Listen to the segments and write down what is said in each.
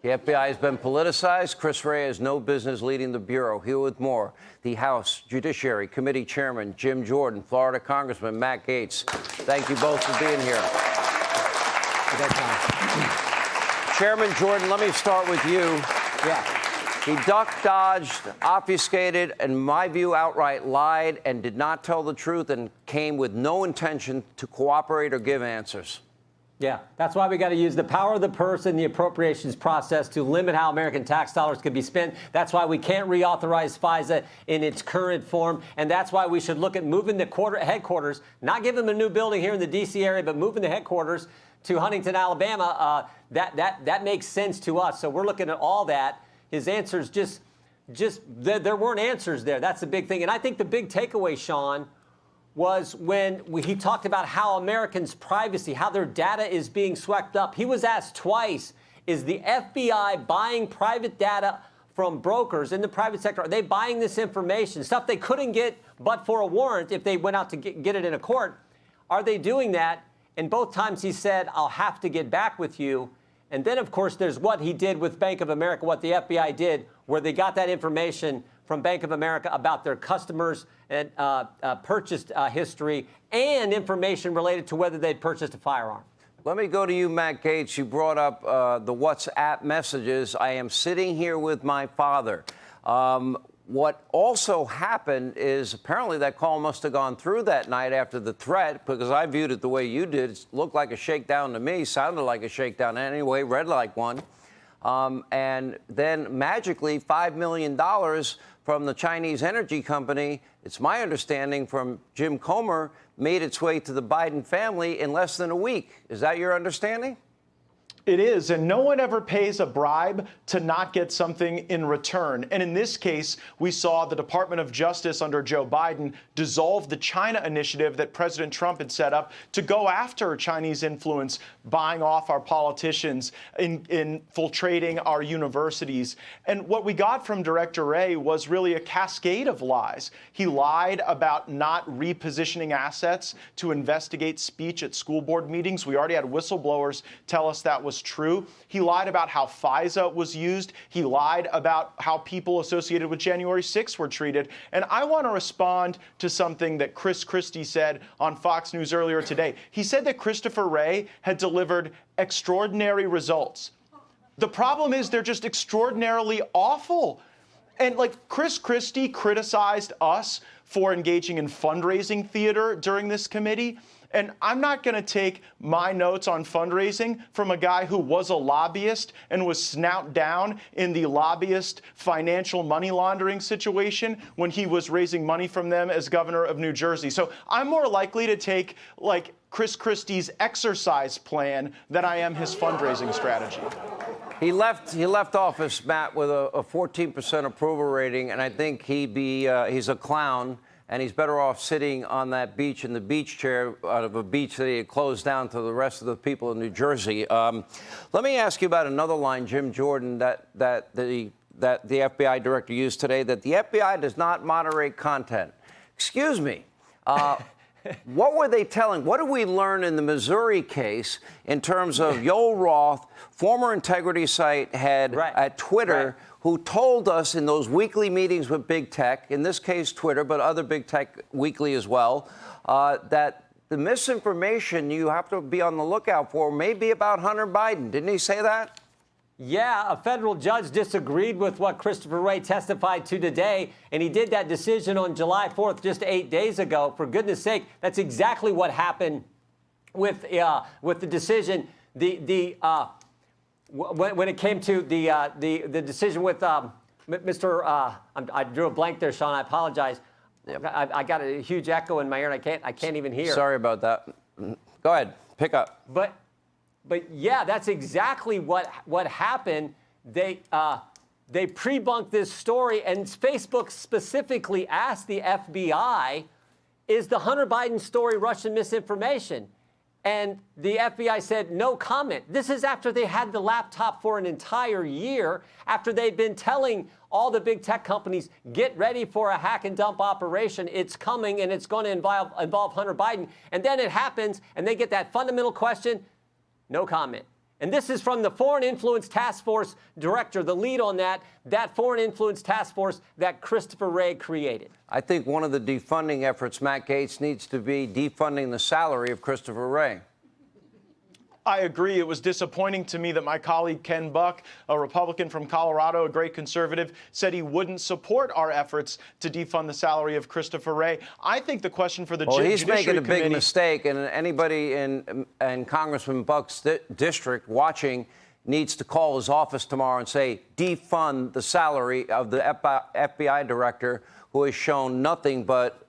The FBI has been politicized. Chris Wray has no business leading the Bureau. Here with more, the House Judiciary Committee Chairman Jim Jordan, Florida Congressman Matt Gaetz. Thank you both for being here. Chairman Jordan, let me start with you. Yeah. He ducked, dodged, obfuscated, and in my view, outright lied and did not tell the truth and came with no intention to cooperate or give answers. Yeah, that's why we got to use the power of the purse and the appropriations process to limit how American tax dollars can be spent. That's why we can't reauthorize FISA in its current form. And that's why we should look at moving the headquarters, not give them a new building here in the D.C. area, but moving the headquarters to Huntington, Alabama. That makes sense to us. So we're looking at all that. His answers there weren't answers there. That's the big thing. And I think the big takeaway, Sean, was when he talked about how Americans' privacy, how their data is being swept up. He was asked twice, is the FBI buying private data from brokers in the private sector? Are they buying this information, stuff they couldn't get but for a warrant if they went out to get it in a court? Are they doing that? And both times he said, I'll have to get back with you. And then, of course, there's what he did with Bank of America, what the FBI did, where they got that information from Bank of America about their customers' and purchased history and information related to whether they'd purchased a firearm. Let me go to you, Matt Gaetz. You brought up the WhatsApp messages. I am sitting here with my father. What also happened is apparently that call must have gone through that night after the threat, because I viewed it the way you did. It looked like a shakedown to me, sounded like a shakedown anyway, read like one. And then magically $5 million from the Chinese energy company, it's my understanding from Jim Comer, made its way to the Biden family in less than a week. Is that your understanding? It is, and no one ever pays a bribe to not get something in return. And in this case, we saw the Department of Justice under Joe Biden dissolve the China initiative that President Trump had set up to go after Chinese influence, buying off our politicians, infiltrating our universities. And what we got from Director Wray was really a cascade of lies. He lied about not repositioning assets to investigate speech at school board meetings. We already had whistleblowers tell us that was true. He lied about how FISA was used. He lied about how people associated with January 6th were treated. And I want to respond to something that Chris Christie said on Fox News earlier today. He said that Christopher Wray had delivered extraordinary results. The problem is they're just extraordinarily awful. And like Chris Christie criticized us for engaging in fundraising theater during this committee. And I'm not going to take my notes on fundraising from a guy who was a lobbyist and was snout down in the lobbyist financial money laundering situation when he was raising money from them as governor of New Jersey. So I'm more likely to take like Chris Christie's exercise plan than I am his fundraising strategy. He left office, Matt, with a 14% approval rating, and I think he's a clown. And he's better off sitting on that beach in the beach chair out of a beach that he had closed down to the rest of the people in New Jersey. Let me ask you about another line, Jim Jordan, that the FBI director used today, that the FBI does not moderate content. Excuse me. What were they telling? What did we learn in the Missouri case in terms of Yoel Roth, former integrity site head at Twitter, who told us in those weekly meetings with big tech, in this case Twitter, but other big tech weekly as well, that the misinformation you have to be on the lookout for may be about Hunter Biden. Didn't he say that? Yeah, a federal judge disagreed with what Christopher Wray testified to today, and he did that decision on July 4th, just 8 days ago. For goodness sake, that's exactly what happened with the decision. When it came to the decision with Mr. I drew a blank there, Sean. I apologize. Yep. I got a huge echo in my ear, and I can't even hear. Sorry about that. Go ahead, pick up. But yeah, that's exactly what happened. They pre-bunked this story, and Facebook specifically asked the FBI, is the Hunter Biden story Russian misinformation? And the FBI said no comment. This is after they had the laptop for an entire year, after they'd been telling all the big tech companies, get ready for a hack and dump operation. It's coming, and it's going to involve Hunter Biden. And then it happens, and they get that fundamental question, no comment. And this is from the Foreign Influence Task Force director, the lead on that Foreign Influence Task Force that Christopher Wray created. I think one of the defunding efforts, Matt Gaetz, needs to be defunding the salary of Christopher Wray. I agree. It was disappointing to me that my colleague Ken Buck, a Republican from Colorado, a great conservative, said he wouldn't support our efforts to defund the salary of Christopher Wray. I think the question for the Judiciary Committee... He's making a big mistake, and anybody in Congressman Buck's district watching needs to call his office tomorrow and say, defund the salary of the FBI director who has shown nothing but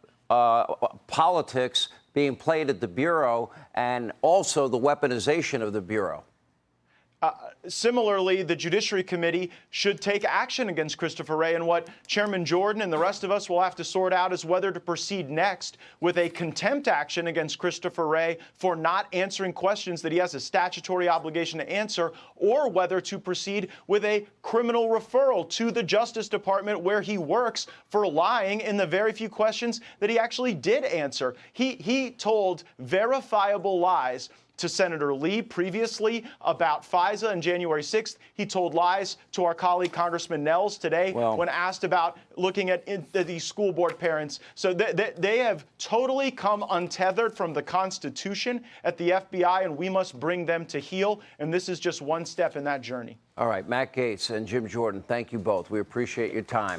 politics being played at the Bureau, and also the weaponization of the Bureau. Similarly, the Judiciary Committee should take action against Christopher Wray, and what Chairman Jordan and the rest of us will have to sort out is whether to proceed next with a contempt action against Christopher Wray for not answering questions that he has a statutory obligation to answer, or whether to proceed with a criminal referral to the Justice Department where he works for lying in the very few questions that he actually did answer. He told verifiable lies to Senator Lee previously about FISA on January 6th. He told lies to our colleague Congressman Nels today when asked about looking at these school board parents. So they have totally come untethered from the Constitution at the FBI, and we must bring them to heel. And this is just one step in that journey. All right, Matt Gaetz and Jim Jordan, thank you both. We appreciate your time.